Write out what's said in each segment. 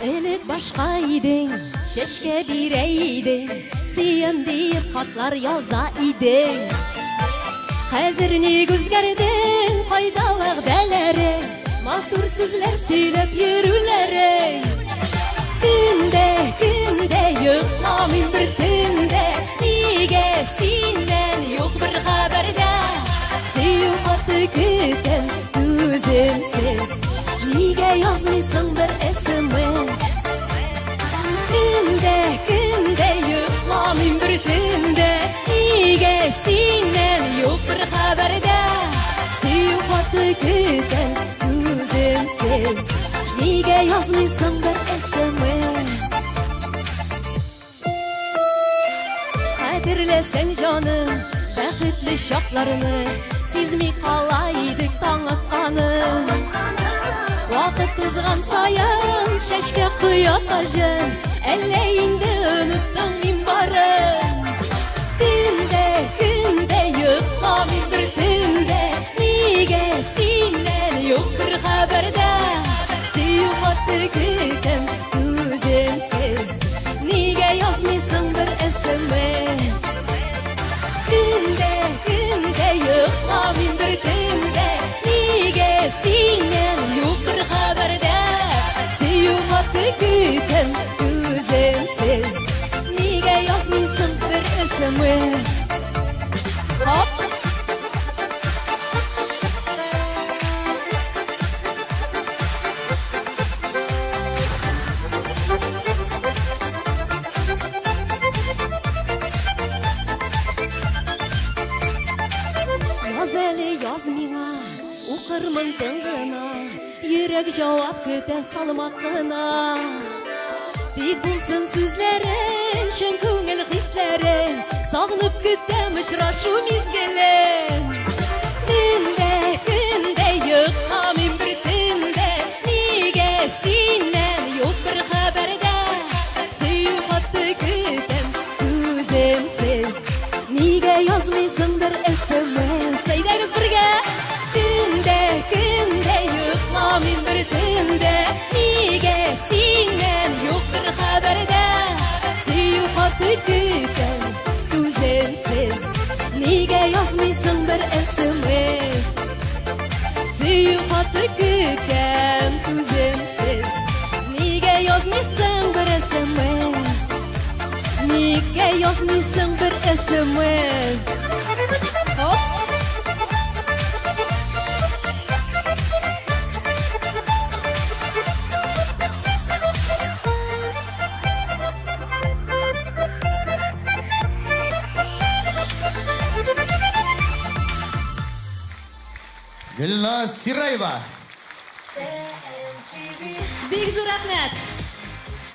Elek başka idin, şeşke bireydin, siyem deyip hatlar yaza idin. Hazırını güzgerdin, fayda vəqdələri, mahtur sözler söylep yürüləri. Günde yıkmamin bir tünde, nige sinden yok bir haberde. Siyufatı küten düzümsiz, nige yazmışsın bir SMS. Günde yıkmamin bir tünde, nige sinden yok bir haberde. Siyufatı küten düzümsiz, nige yazmışsın bir SMS. Kadirlesen canım bəxtli şaklarını, siz mi kalaydık tan atkanı. Vakit kızgan sayın şeşke kıyatacın, elleyinde unuttun minbarın. Günde yıkmamin bir tünde, nige sinden yok bir haberde. Siyufatı küten düzümsiz, nige yazmışsın bir SMS. Günde yıkmamin bir tünde, nige sinden yok bir haberde. Siyufatı küten düzümsiz, nige yazmışsın bir SMS. Hop! Yaz mina, okurman tığına, yürek cevap küten salmakına. Dik bulsun sözlerin, şen köngel hislerin, sağınıp kütem uçraşu mizgelin. Günde yıkmamin bir tünde, nige sinden yok bir haberde. Siyufatı kütem düzümsiz, nige yazmışsın bir SMS. Seydeniz birge. Günde yıkmamin bir tünde, nige sinden yok bir haberde. Siyufatı küten düzümsiz, nige yazmışsın bir SMS. Siyufatı küten düzümsiz, nige yazmışsın bir SMS. Nige yazmışsın bir SMS. Hop! Gülnaz Sirayeva. Big zur rahmet.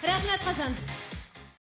Rahmet Kazan.